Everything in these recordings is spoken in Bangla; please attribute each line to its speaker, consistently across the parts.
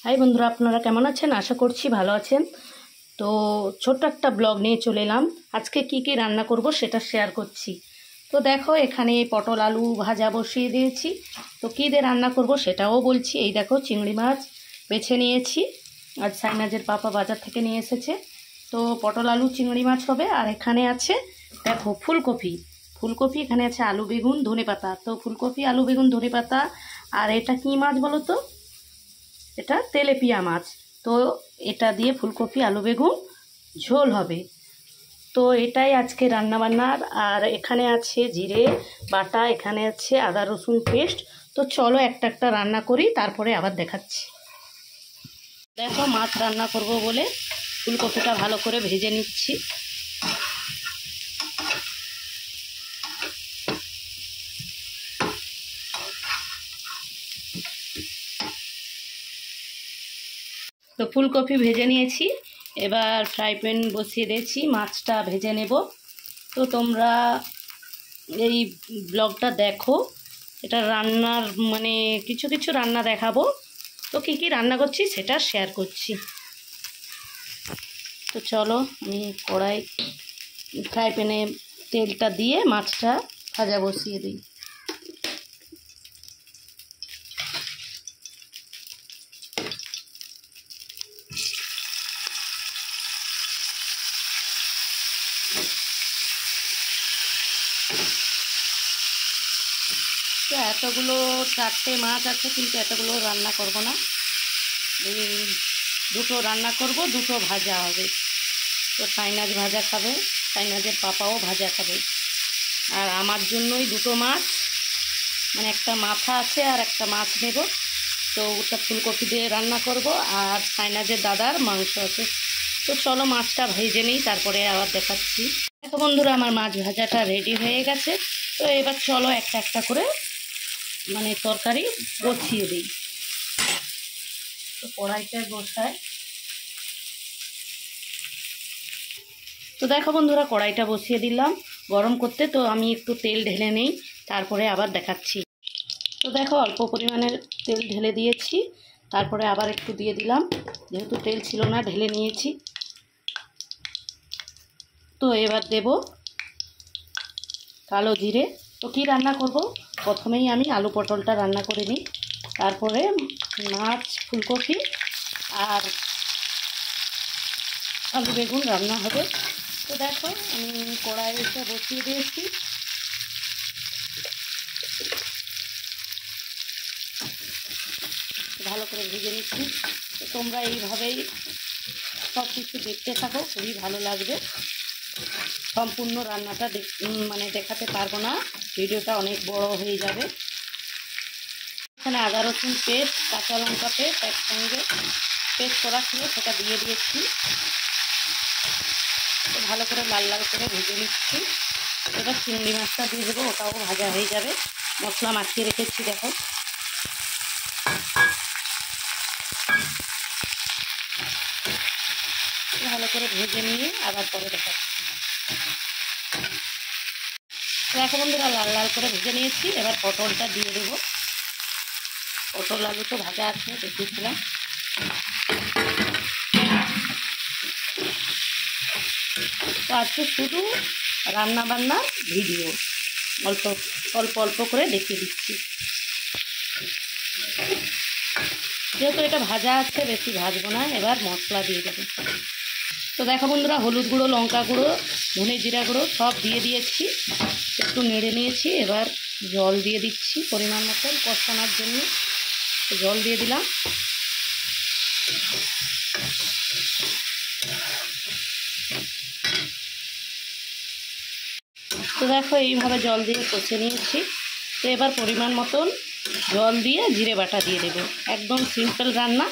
Speaker 1: হাই বন্ধুরা, আপনারা কেমন আছেন? আশা করছি ভালো আছেন। তো ছোট্ট একটা ব্লগ নিয়ে চলে এলাম। আজকে কি কি রান্না করব সেটা শেয়ার করছি। তো দেখো, এখানে পটল আলু ভাজা বসিয়ে দিয়েছি। তো কী দিয়ে রান্না করব সেটাও বলছি। এই দেখো, চিংড়ি মাছ বেছে নিয়েছি, আজ সাইনাজের পাপা বাজার থেকে নিয়ে এসেছে। তো পটল আলু চিংড়ি মাছ হবে। আর এখানে আছে দেখো ফুলকপি। ফুলকপি এখানে আছে, আলু বেগুন ধনেপাতা। তো ফুলকপি আলু বেগুন ধনেপাতা। আর এটা কী মাছ বলো তো? এটা তেলেপিয়া মাছ। তো এটা দিয়ে ফুলকপি আলু বেগুন ঝোল হবে। তো এটাই আজকে রান্নাবান্নার। আর এখানে আছে জিরে বাটা, এখানে আছে আদা রসুন পেস্ট। তো চলো একটা একটা রান্না করি, তারপরে আবার দেখাচ্ছি। দেখো, মাছ রান্না করব বলে ফুলকপিটা ভালো করে ভেজে নিচ্ছি। তো ফুলকপি ভেজে নিয়েছি, এবার ফ্রাই প্যান বসিয়ে দিয়েছি, মাছটা ভেজে নেব। তো তোমরা এই ব্লগটা দেখো, এটা রান্নার মানে কিছু কিছু রান্না দেখাবো। তো কী কী রান্না করছি সেটা শেয়ার করছি। তো চলো, আমি ফ্রাই প্যানে তেলটা দিয়ে মাছটা ভাজা বসিয়ে দিই। তো এতগুলো 4টে মাছ আছে, কিন্তু এতগুলো রান্না করব না। দুটো রান্না করব, দুটো ভাজা হবে। তো সাইনাজ ভাজা খাবে, সাইনাজের পাপাও ভাজা খাবে। আর আমার জন্যই দুটো মাছ, মানে একটা মাথা আছে আর একটা মাছ নেব। তো ওটা ফুলকপি দিয়ে রান্না করব। আর সাইনাজের দাদার মাংস আছে। তো চলো মাছটা ভেজে নিই, তারপরে আবার দেখাচ্ছি। দেখো বন্ধুরা, আমার মাছ ভাজাটা রেডি হয়ে গেছে। তো এবার চলো একটা একটা করে মানে তরকারি বসিয়ে দিই। তো কড়াইটা বসায়। তো দেখো বন্ধুরা, কড়াইটা বসিয়ে দিলাম গরম করতে। তো আমি একটু তেল ঢেলে নেই, তারপরে আবার দেখাচ্ছি। তো দেখো, অল্প পরিমাণের তেল ঢেলে দিয়েছি, তারপরে আবার একটু দিয়ে দিলাম, যেহেতু তেল ছিল না ঢেলে নিয়েছি। তো এবার দেব কালো জিরে। তো কী রান্না করব, প্রথমেই আমি আলু পটলটা রান্না করে নিই, তারপরে মাছ ফুলকপি আর আলু বেগুন রান্না হবে। তো দেখো, আমি কড়াইটা বসিয়ে দিয়েছি। ভালো করে ভেজে নিচ্ছি। তো তোমরা এইভাবেই সব কিছু দেখতে থাকো, খুবই ভালো লাগবে। সম্পূর্ণ রান্নাটা মানে দেখাতে পারবো না, ভিডিওটা অনেক বড় হয়ে যাবে। এখানে আদা রসুন পেস্ট, কাঁচা লঙ্কা পেস্ট একসঙ্গে পেস্ট করা ছিল, সেটা দিয়ে দিয়েছি। তো ভালো করে লাল লাল করে ভেজে নিচ্ছি। এবার চিংড়ি মাছটা দিয়ে দেবো, ওটাও ভাজা হয়ে যাবে। মশলা মাখিয়ে রেখেছি দেখো। ভালো করে ভেজে নিয়ে আবার পরে দেখাচ্ছি। দেখো বন্ধুরা, লাল লাল করে ভেজে নিয়েছি। এবার পটলটা দিয়ে দেবো। পটল আলু তো ভাজা আছে, দেখিয়েছিলাম। তো আজকে শুধু রান্না বান্নার ভিডিও, অল্প অল্প অল্প করে দেখিয়ে দিচ্ছি। যেহেতু এটা ভাজা আছে, বেশি ভাজবো না। এবার মশলা দিয়ে দেবো। তো দেখো বন্ধুরা, হলুদ গুঁড়ো, লঙ্কা গুঁড়ো, ধনে জিরা গুঁড়ো সব দিয়ে দিয়েছি, একটু নেড়ে নিয়েছি। এবার জল দিয়ে দিচ্ছি পরিমাণ মতন, কষানোর জন্য জল দিয়ে দিলাম। তো দেখো, এইভাবে জল দিয়ে কষে নিয়েছি। তো এবার পরিমাণ মতন জল দিয়ে জিরে বাটা দিয়ে দেবো। একদম সিম্পল রান্না।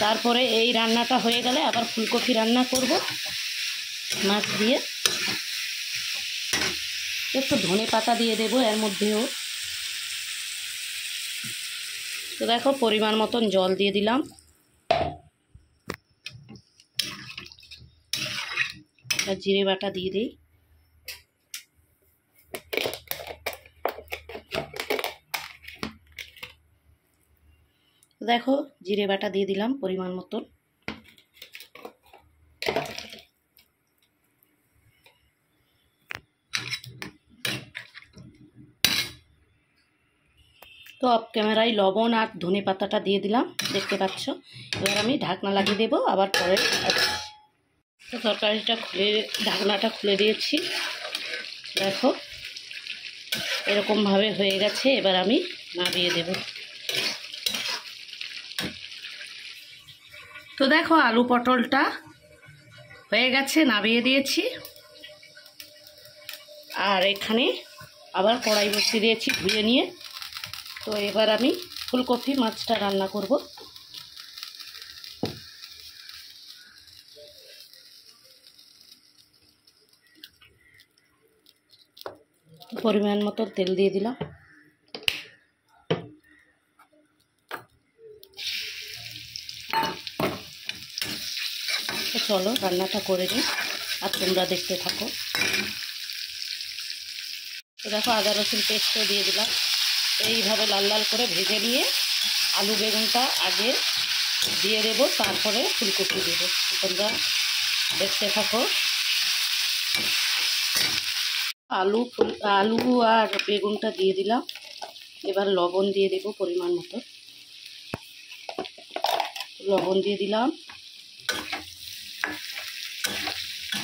Speaker 1: তারপরে এই রান্নাটা হয়ে গেলে আবার ফুলকপি রান্না করব মাছ দিয়ে। একটু ধনে পাতা দিয়ে দেবো এর মধ্যেও। তো দেখো, পরিমাণ মতন জল দিয়ে দিলাম। জিরে বাটা দিয়ে দিই। দেখো জিরে বাটা দিয়ে দিলাম পরিমাণ মতন। তো অফ ক্যামেরায় লবণ আর ধনে পাতাটা দিয়ে দিলাম, দেখতে পাচ্ছ। এবার আমি ঢাকনা লাগিয়ে দেবো, আবার পরে। তো তরকারিটা খুলে, ঢাকনাটা খুলে দিয়েছি। দেখো এরকমভাবে হয়ে গেছে, এবার আমি নামিয়ে দেব। তো দেখো আলু পটলটা হয়ে গেছে, নামিয়ে দিয়েছি। আর এখানে আবার কড়াই বসিয়ে দিয়েছি ধুয়ে নিয়ে। তো এবার আমি ফুলকপি মাছটা রান্না করব। পরিমাণ মতো তেল দিয়ে দিলাম। তো চলো রান্নাটা করে নিই আর তোমরা দেখতে থাকো। তো দেখো আদা রসুন পেস্টও দিয়ে দিলাম। এইভাবে লাল লাল করে ভেজে নিয়ে আলু বেগুনটা আগে দিয়ে দেবো, তারপরে ফুলকপি দেবো। তোমরা দেখতে থাকো। আলু আর বেগুনটা দিয়ে দিলাম। এবার লবণ দিয়ে দেবো পরিমাণ মতো। লবণ দিয়ে দিলাম,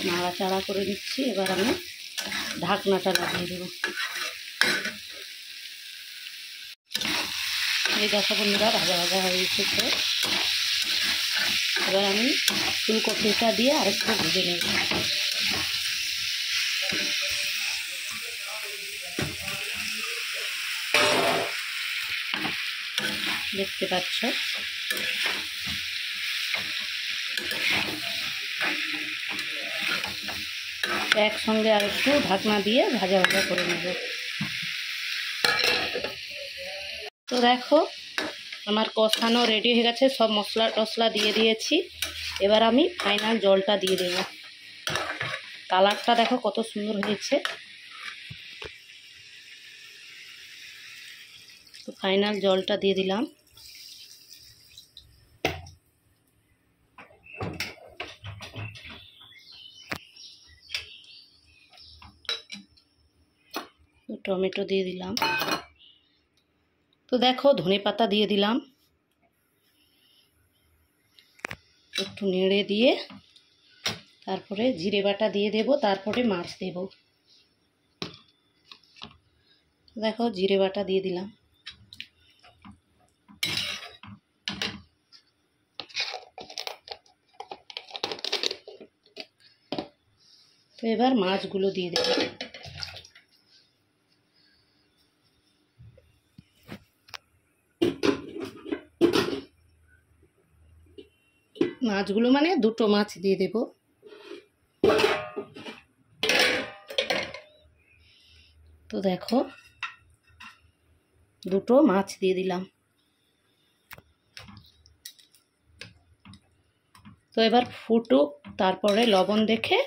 Speaker 1: নাড়াচাড়া করে দিচ্ছি। এবার আমি ঢাকনাটা লাগিয়ে দেবো। এই দেখো বন্ধুরা ভাজা ভাজা হয়ে এসেছে। এবার আমি ফুলকপিটা দিয়ে আরেকটু ভেজে নেব। দেখতে পাচ্ছ একসঙ্গে আরেকটু ঢাকনা দিয়ে ভাজা ভাজা করে নেব। তো দেখো আমার কষানো রেডি হয়ে গেছে, সব মশলা টশলা দিয়ে দিয়েছি। এবার আমি ফাইনাল জলটা দিয়ে দেব। কালারটা দেখো কত সুন্দর হয়েছে। তো ফাইনাল জলটা দিয়ে দিলাম। টমেটো দিয়ে দিলাম। তো দেখো ধনে পাতা দিয়ে দিলাম। একটু নেড়ে দিয়ে তারপরে জিরে বাটা দিয়ে দেব, তারপরে মাছ দেব। দেখো জিরে বাটা দিয়ে দিলাম। তো এবার মাছগুলো দিয়ে দেব। মাছগুলো মানে দুটো মাছ দিয়ে দেব। তো দেখো দুটো মাছ দিয়ে দিলাম। তো এবার ফুটুক, তারপরে লবণ দেখে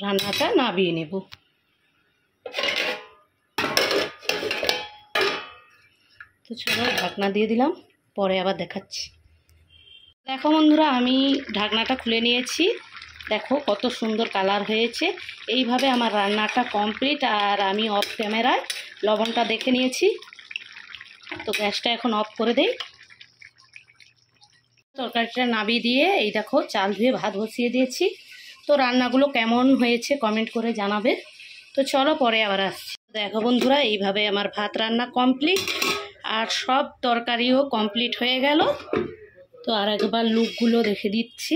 Speaker 1: রান্নাটা নামিয়ে নেব। তো চলো ঢাকনা দিয়ে দিলাম, পরে আবার দেখাচ্ছি। দেখো বন্ধুরা আমি ঢাকনাটা খুলে নিয়েছি। দেখো কত সুন্দর কালার হয়েছে। এইভাবে আমার রান্নাটা কমপ্লিট। আর আমি অফ ক্যামেরায় লবণটা দেখে নিয়েছি। তো গ্যাসটা এখন অফ করে দেই। তরকারিটা নামিয়ে দিয়ে এই দেখো চাল ধুয়ে ভাত বসিয়ে দিয়েছি। তো রান্নাগুলো কেমন হয়েছে কমেন্ট করে জানাবে। তো চলো পরে আবার আসছি। দেখো বন্ধুরা এইভাবে আমার ভাত রান্না কমপ্লিট আর সব তরকারিও কমপ্লিট হয়ে গেল। তো আর একবার লুকগুলো দেখে দিচ্ছি।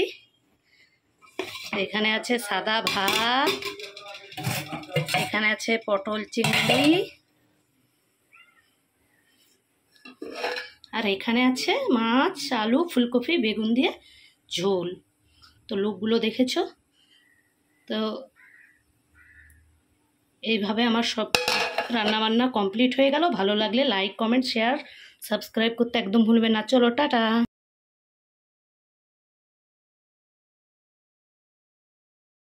Speaker 1: এখানে আছে সাদা ভাত, এখানে আছে পটল চিংড়ি, আর এখানে আছে মাছ আলু ফুলকপি বেগুন দিয়ে ঝোল। তো লুকগুলো দেখেছো। তো এইভাবে আমার সব রান্নাবান্না কমপ্লিট হয়ে গেল। ভালো লাগলে লাইক কমেন্ট শেয়ার সাবস্ক্রাইব করতে একদম ভুলবেন না। চলো টাটা।